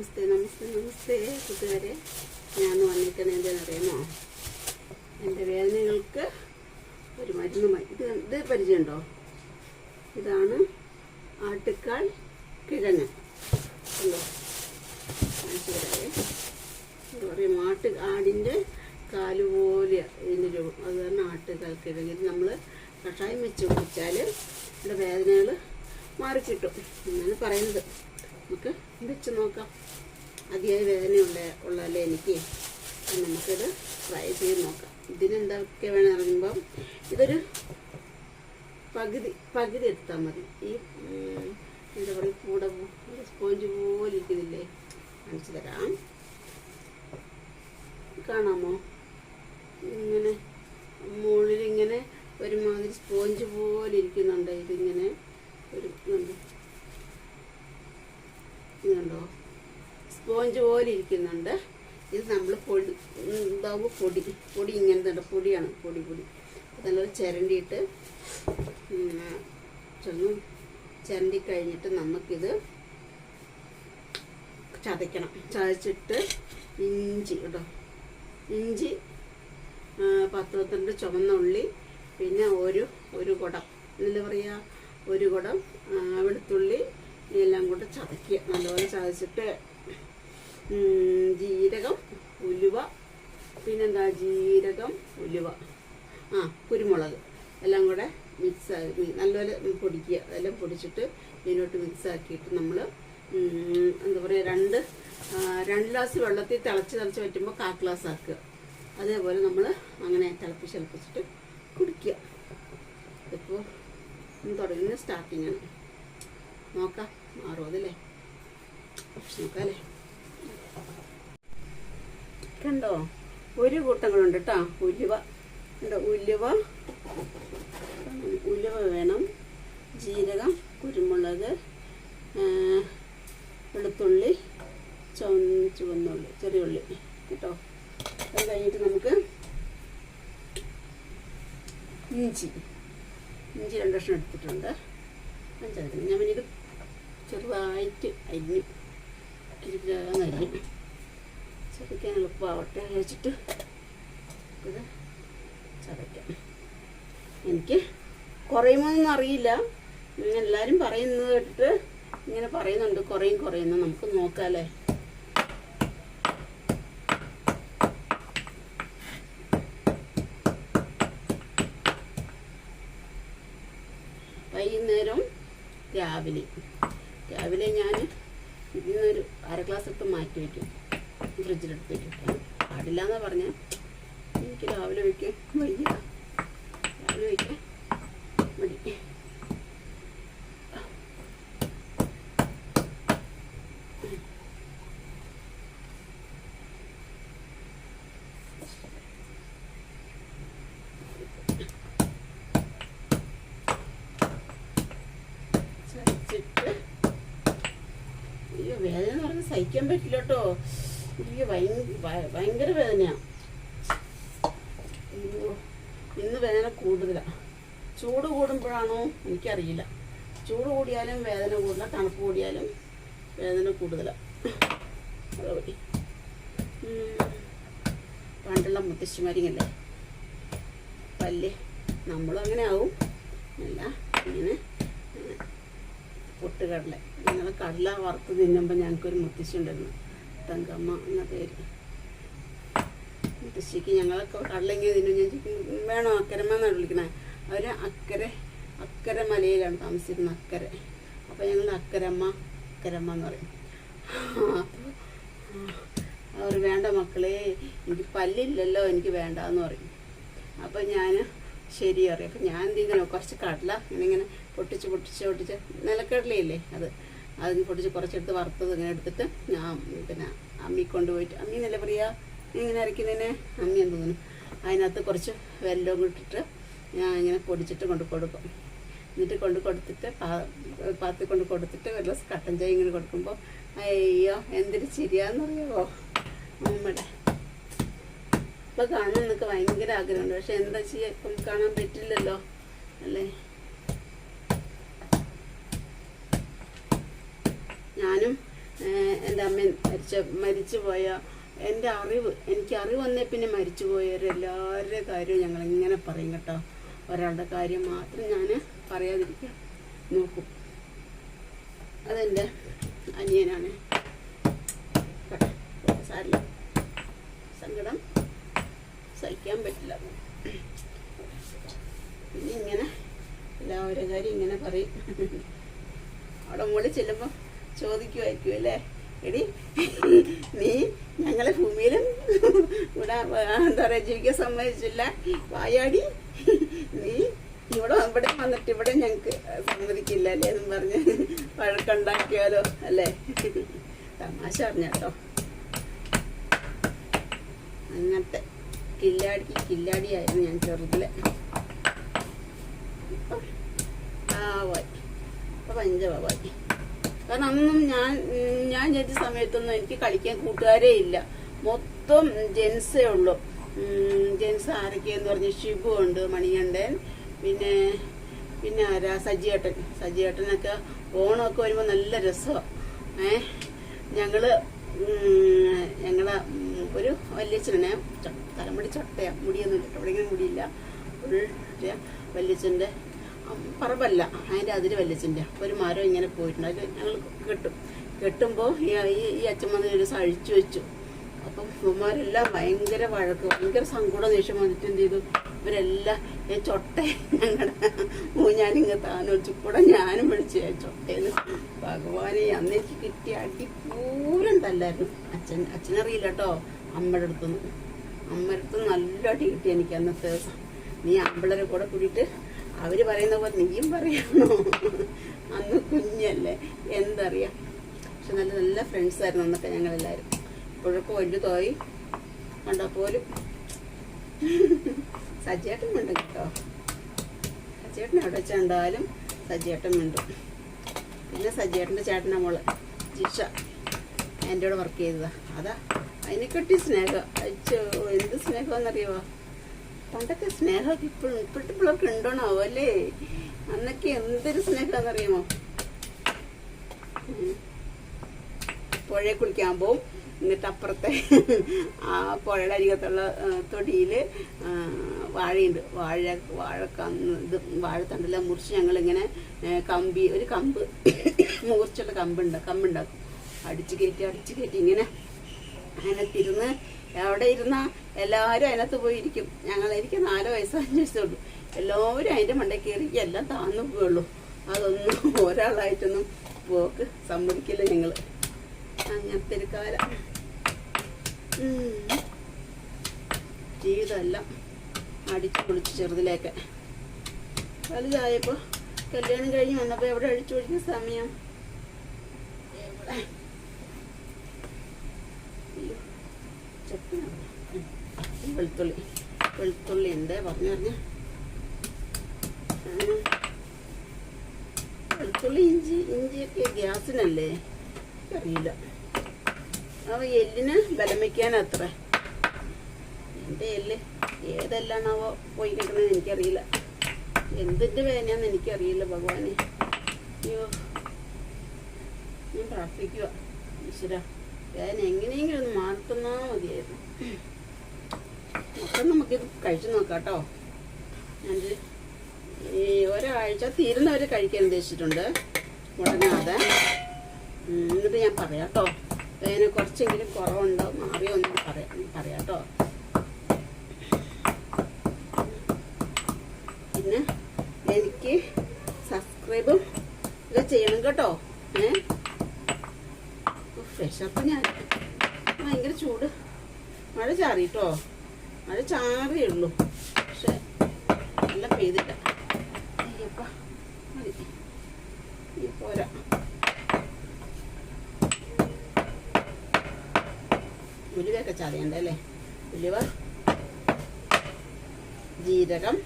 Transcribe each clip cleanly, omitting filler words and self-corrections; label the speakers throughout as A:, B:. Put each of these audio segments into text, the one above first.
A: നമസ്തേ കൂട്ടുകാരെ. ഞാൻ വന്നിരിക്കണ എന്താണെന്നറിയാമോ? എൻ്റെ വേദനകൾക്ക് ഒരു മരുന്നുമായി. ഇത് പരിചയമുണ്ടോ? ഇതാണ് ആട്ടുകാൽ കിഴങ്ങ്. അല്ലോ മനസ്സിലായേ? എന്താ പറയുക, ആടിൻ്റെ കാല് പോലെ ഇതിൻ്റെ രൂപം. അത് കാരണം ആട്ടുകാൽ കിഴങ്ങ്. ഇത് നമ്മൾ കഷായം വെച്ച് കുടിച്ചാൽ ഇവിടെ വേദനകൾ മാറിക്കിട്ടും എന്നാണ് പറയുന്നത്. നമുക്ക് വെച്ച് നോക്കാം. അതിയായ ഉള്ളതല്ലേ എനിക്ക്. നമുക്കിത് ട്രൈ ചെയ്ത് നോക്കാം. ഇതിനെന്തൊക്കെ വേണം ഇറങ്ങുമ്പം ഇതൊരു പകുതി എടുത്താൽ മതി. ഈ എന്താ പറയുക, കൂടെ സ്പോഞ്ച് പോലെ ഇരിക്കുന്നില്ലേ, കാണിച്ചു തരാം. കാണാമോ? ഇങ്ങനെ മുകളിലിങ്ങനെ ഒരുമാതിരി സ്പോഞ്ച് പോലെ ഇരിക്കുന്നുണ്ട്. ഇതിങ്ങനെ ഒരു ഇതുണ്ടോ, സ്പോഞ്ച് പോലെ ഇരിക്കുന്നുണ്ട്. ഇത് നമ്മൾ ഇതാവുമ്പോൾ പൊടി ഇങ്ങനത്തെ പൊടിയാണ്. പൊടി നല്ലൊരു ചിരണ്ടിയിട്ട് ചിരണ്ടി കഴിഞ്ഞിട്ട് നമുക്കിത് ചതയ്ക്കണം. ചതച്ചിട്ട് ഇഞ്ചി കേട്ടോ, ഇഞ്ചി 10-12 ചുവന്ന ഉള്ളി, പിന്നെ ഒരു കുടം, എന്താ പറയുക, ഒരു കുടം വെളുത്തുള്ളി എല്ലാം കൂടെ ചതയ്ക്കുക. നല്ലപോലെ ചതച്ചിട്ട് ജീരകം, ഉലുവ, പിന്നെന്താ ജീരകം, ഉലുവ, കുരുമുളക് എല്ലാം കൂടെ നല്ലപോലെ പൊടിക്കുക. അതെല്ലാം പൊടിച്ചിട്ട് ഇതിനോട്ട് മിക്സാക്കിയിട്ട് നമ്മൾ എന്താ പറയുക, രണ്ട് ഗ്ലാസ് വെള്ളത്തിൽ തിളച്ച് പറ്റുമ്പോൾ 1/4 ഗ്ലാസ് ആക്കുക. അതേപോലെ നമ്മൾ അങ്ങനെ തിളപ്പിച്ചിട്ട് കുടിക്കുക. ഇപ്പോൾ തുടങ്ങുന്ന സ്റ്റാർട്ടിങ്ങാണ്. നോക്കാം, മാറും അതല്ലേ, നോക്കാം അല്ലേ. കണ്ടോ, ഒരു കൂട്ടങ്ങളുണ്ട് കേട്ടോ. ഉലുവ വേണം, ജീരകം, കുരുമുളക്, വെളുത്തുള്ളി, ചുവന്നുള്ളി, ചെറിയ ഉള്ളി കേട്ടോ. അത് കഴിഞ്ഞിട്ട് നമുക്ക് ഇഞ്ചി 2 കഷ്ണം എടുത്തിട്ടുണ്ട്. ഞാൻ ഇത് ചെറുതായിട്ട് അരിഞ്ഞു ചതയ്ക്കാൻ എളുപ്പമാവട്ടെ വെച്ചിട്ട് ഇത് ചതയ്ക്കാം. എനിക്ക് കുറയുമോന്നൊന്നും അറിയില്ല. എല്ലാവരും പറയുന്നത് കേട്ടിട്ട് ഇങ്ങനെ പറയുന്നുണ്ട് കുറയുന്നു. നമുക്ക് നോക്കാമല്ലേ. വൈകുന്നേരം രാവിലെ ഞാൻ ഇതിന്നൊരു 1/2 ഗ്ലാസ് ഇട്ട് മാറ്റി വയ്ക്കും, ഫ്രിഡ്ജിലെടുത്ത് വയ്ക്കും. പാടില്ല എന്നാ പറഞ്ഞാൽ എനിക്ക് രാവിലെ വയ്ക്കാൻ മടി. വേദന എന്ന് പറഞ്ഞാൽ സഹിക്കാൻ പറ്റില്ല കേട്ടോ. എനിക്ക് ഭയങ്കര വേദനയാണ്. ഇന്ന് വേദന കൂടുതലാണ്. ചൂട് കൂടുമ്പോഴാണോ എനിക്കറിയില്ല. ചൂട് കൂടിയാലും വേദന കൂടില്ല, തണുപ്പ് കൂടിയാലും വേദന കൂടുതലാണ്. അതുപോലെ പണ്ടുള്ള മുത്തശ്ശിമാരിങ്ങല്ലേ പല്ല്, നമ്മളും അങ്ങനെ ആവും. അല്ല, ഇങ്ങനെ പൊട്ടുകടല, ഞങ്ങൾ കടല വറുത്ത് തിന്നുമ്പോൾ ഞങ്ങൾക്കൊരു മുത്തശ്ശി ഉണ്ടായിരുന്നു, തങ്കമ്മ എന്ന പേര്. മുത്തശ്ശിക്ക് ഞങ്ങളൊക്കെ കടല ഇങ്ങനെ തിന്നും. ഞാൻ വേണോ അക്കരമ്മ എന്നാണ് വിളിക്കണേ. അവർ അക്കര മലയിലാണ് താമസിച്ചിരുന്നത്, അക്കരെ. അപ്പോൾ ഞങ്ങൾ അക്കരമ്മ എന്ന് പറയും. അവർ വേണ്ട മക്കളെ, എനിക്ക് പല്ലില്ലല്ലോ, എനിക്ക് വേണ്ടാന്ന് പറയും. അപ്പോൾ ഞാൻ ശരി അറിയാം. അപ്പം ഞാൻ എന്തെങ്കിലും കുറച്ച് കടല ഇങ്ങനെ പൊട്ടിച്ച് നിലക്കടലയില്ലേ, അത് പൊട്ടിച്ച് കുറച്ചെടുത്ത് വറുത്തത് ഇങ്ങനെ എടുത്തിട്ട് ഞാൻ പിന്നെ അമ്മി കൊണ്ടുപോയിട്ട്, അമ്മി എന്നല്ല പറയുക, ഇങ്ങനെ അരയ്ക്കുന്നതിന് അമ്മി എന്ന് തോന്നുന്നു. അതിനകത്ത് കുറച്ച് വെല്ലവും ഇട്ടിട്ട് ഞാൻ ഇങ്ങനെ പൊടിച്ചിട്ട് കൊടുക്കും. എന്നിട്ട് കൊടുത്തിട്ട് പാത്തി കൊടുത്തിട്ട് ഒരു ഗ്ലാസ് കട്ടൻ ചായ ഇങ്ങനെ കൊടുക്കുമ്പോൾ അയ്യോ എന്തൊരു ചിരിയാന്നറിയാമോ അമ്മയുടെ. ഇപ്പോൾ കാണാൻ എനിക്ക് ഭയങ്കര ആഗ്രഹമുണ്ട്. പക്ഷെ എന്താ ചെയ്യുക, ഇപ്പോൾ കാണാൻ പറ്റില്ലല്ലോ അല്ലേ. ഞാനും എൻ്റെ അമ്മ മരിച്ചു പോയ എൻ്റെ എനിക്ക് അറിവ് വന്നേ പിന്നെ മരിച്ചു പോയവരെല്ലാവരുടെ കാര്യവും ഞങ്ങളിങ്ങനെ പറയും കേട്ടോ. ഒരാളുടെ കാര്യം മാത്രം ഞാൻ പറയാതിരിക്കാം നോക്കും. അതെൻ്റെ അനിയനാണ്. സാരില്ല, സങ്കടം സഹിക്കാൻ പറ്റില്ല. പിന്നെ ഇങ്ങനെ എല്ലാവരുടെ കാര്യം ഇങ്ങനെ പറയും. അവിടെ മുകളിൽ ചെല്ലുമ്പോൾ ചോദിക്കുമായിരിക്കും അല്ലേ, എടി നീ ഞങ്ങളെ ഭൂമിയിലും ഇവിടെ എന്താ പറയുക ജീവിക്കാൻ സമ്മതിച്ചില്ല, വായാടി നീ ഇവിടെ വന്നിട്ട് ഇവിടെ ഞങ്ങൾക്ക് സമ്മതിക്കില്ല അല്ലേ എന്നും പറഞ്ഞ് വഴക്കുണ്ടാക്കിയാലോ അല്ലേ. തമാശ പറഞ്ഞോ. അങ്ങനത്തെ കില്ലാടിയായിരുന്നു ഞാൻ ചെറുതിലെ. ഇപ്പം പഞ്ചഭാവായി. കാരണം അന്നും ഞാൻ ജനിച്ച സമയത്തൊന്നും എനിക്ക് കളിക്കാൻ കൂട്ടുകാരേ ഇല്ല. മൊത്തം ജെൻസേ ഉള്ളു. ജെൻസ് ആരൊക്കെയെന്ന് പറഞ്ഞ് ഷിബു ഉണ്ട്, മണികണ്ഠൻ, പിന്നെ ആരാ സജിയേട്ടനൊക്കെ ഓണമൊക്കെ വരുമ്പോൾ നല്ല രസമാണ്. ഞങ്ങളെ ഒരു വല്യച്ഛനെ തലമുടി ചൊട്ടയാ, മുടിയൊന്നും ഇല്ല, എവിടെയെങ്കിലും മുടിയില്ല, വല്യച്ഛൻ്റെ പറമ്പല്ല, അതിൻ്റെ അതിര് വല്യച്ഛൻ്റെ ഒരു മരം ഇങ്ങനെ പോയിട്ടുണ്ട്. അത് ഞങ്ങൾ കെട്ടുമ്പോൾ ഈ അച്ഛൻ വന്ന് ഒരു ദിവസം അഴിച്ചു വെച്ചു. അപ്പം ഇവന്മാരെല്ലാം ഭയങ്കര വഴക്ക്, ഭയങ്കര സങ്കടം ദേഷ്യം വന്നിട്ട് എന്ത് ചെയ്തു, ഇവരെല്ലാം ചൊട്ട ഞങ്ങളുടെ ഞാനിങ്ങ് താനൊഴിച്ചു കൂടെ ഞാനും വിളിച്ചു ചൊട്ടേന്ന്. ഭഗവാനെ അന്ന് എനിക്ക് കിട്ടിയ അടി പൂരം തല്ലായിരുന്നു. അച്ഛനറിയില്ല കേട്ടോ. അമ്മയുടെ അടുത്ത് നല്ല അടി കിട്ടി എനിക്ക് അന്നത്തെ ദിവസം. നീ ആമ്പിളരെ കൂടെ കൂടിയിട്ട് അവര് പറയുന്ന പോലെ നീയും പറയണോ? അന്ന് കുഞ്ഞല്ലേ, എന്തറിയാം. പക്ഷെ നല്ല നല്ല ഫ്രണ്ട്സായിരുന്നു അന്നൊക്കെ ഞങ്ങളെല്ലാവരും. ഇപ്പോഴൊക്കെ വലുതായി കണ്ടാൽ പോലും. സജ്ജേട്ടൻ മിണ്ടും കേട്ടോ. സജ്ജേട്ടൻ എവിടെ വെച്ചുണ്ടാലും സജ്ജേട്ടൻ മിണ്ടും. പിന്നെ സജ്ജേട്ടൻ്റെ ചേട്ടൻ്റെ മോള് ജിഷ എൻ്റെ കൂടെ വർക്ക് ചെയ്തതാ. അതാ അതിനെ കെട്ടി സ്നേഹം. അച്ഛോ എന്ത് സ്നേഹമെന്നറിയുമോ. പണ്ടൊക്കെ സ്നേഹമൊക്കെ ഇപ്പോഴത്തെ പിള്ളേർക്ക് ഉണ്ടോണോ അല്ലേ. അന്നൊക്കെ എന്തൊരു സ്നേഹമെന്നറിയുമോ. പുഴയെ കുളിക്കാൻ പോവും. എന്നിട്ട് അപ്പുറത്തെ ആ പുഴയുടെ അരികത്തുള്ള തൊടിയിൽ വാഴയുണ്ട്. വാഴത്തണ്ടെല്ലാം മുറിച്ച് ഞങ്ങളിങ്ങനെ ഒരു കമ്പ് മുറിച്ചുള്ള കമ്പുണ്ടാക്കും. അടിച്ചു കയറ്റി ഇങ്ങനെ അതിനകത്തിരുന്ന് അവിടെ ഇരുന്ന എല്ലാവരും അതിനകത്ത് പോയിരിക്കും. എനിക്ക് 4 വയസ്സോ 5 വയസ്സുള്ളൂ. എല്ലാവരും അതിൻ്റെ മണ്ടയ്ക്ക് കയറി എല്ലാം താന്നു പോവുള്ളൂ. അതൊന്നും ഒരാളായിട്ടൊന്നും പോക്ക് സമ്മതിക്കില്ല ഞങ്ങൾ. അങ്ങനത്തെ ഒരു കാലം. ജീവിതമെല്ലാം അടിച്ചു പൊളിച്ച് ചെറുതിലേക്ക്. വലുതായപ്പോൾ കല്യാണം കഴിഞ്ഞ് വന്നപ്പോൾ എവിടെ അടിച്ചു പൊളിക്കുന്ന സമയം. വെളുത്തുള്ളി ഉണ്ട് പറഞ്ഞു. വെളുത്തുള്ളി ഇഞ്ചിയൊക്കെ ഗ്യാസിനല്ലേ, അറിയില്ല. അവ എല്ലിന് ബലം വയ്ക്കാനത്ര. എൻ്റെ എല്ല് ഏതെല്ലാണാവോ പോയി കിട്ടണമെന്ന് എനിക്കറിയില്ല. എന്തിൻ്റെ വേദനയാന്ന് എനിക്കറിയില്ല ഭഗവാനെ. അയ്യോ, ഞാൻ പ്രാർത്ഥിക്കുക ഈശ്വര വേദന എങ്ങനെയെങ്കിലും ഒന്ന് മാറ്റുന്നാ മതിയായിരുന്നു. അപ്പം നമുക്കിത് കഴിച്ചു നോക്കാം കേട്ടോ. ഞാൻ ഒരാഴ്ച തീരുന്നവരെ കഴിക്കാൻ ഉദ്ദേശിച്ചിട്ടുണ്ട്, മുടങ്ങാതെ. എന്നിട്ട് ഞാൻ പറയാം കേട്ടോ. വേദന കുറച്ചെങ്കിലും കുറവുണ്ടോ മാറിയോ ഒന്നും പറയാം കേട്ടോ. പിന്നെ എനിക്ക് സബ്സ്ക്രൈബും ഒക്കെ ചെയ്യണം കേട്ടോ. ഫ്രഷപ്പം ഞാൻ ഭയങ്കര ചൂട്. മഴ ചാറിട്ടോ, മഴ ചാറിയേ ഉള്ളൂ, പക്ഷെ നല്ല പെയ്തില്ല. അയ്യപ്പ മതി, ഈ പോരാ. ഉലുവയൊക്കെ ചതയണ്ടല്ലേ. ഉലുവ, ജീരകം,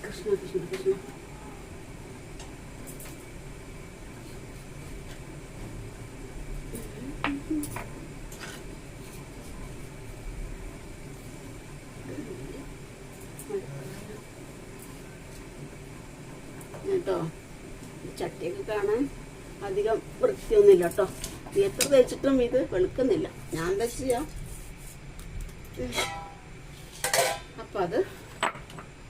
A: കൃഷ്ണ കൃഷ്ണ കൃഷ്ണ കേട്ടോ. ചട്ടിയൊക്കെ കാണാൻ അധികം വൃത്തിയൊന്നുമില്ല കേട്ടോ. എത്ര തേച്ചിട്ടും ഇത് വെളുക്കുന്നില്ല. ഞാൻ എന്താ ചെയ്യാം. അപ്പം അത്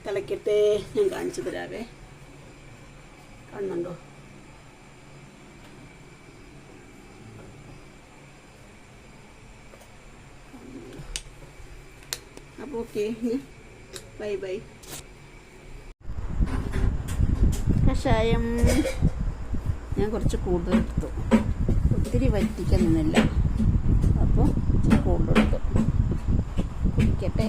A: തിളക്കട്ടെ, ഞാൻ കാണിച്ചു തരാവേ. കാണുന്നുണ്ടോ? അപ്പോൾ ഓക്കെ, ബൈ ബൈ. കഷായം ഞാൻ കുറച്ച് കൂടുതൽ എടുത്തു, ഒത്തിരി വറ്റിക്കുന്നില്ല. അപ്പോൾ കൂടുതലെടുത്തു, കുടിക്കട്ടെ.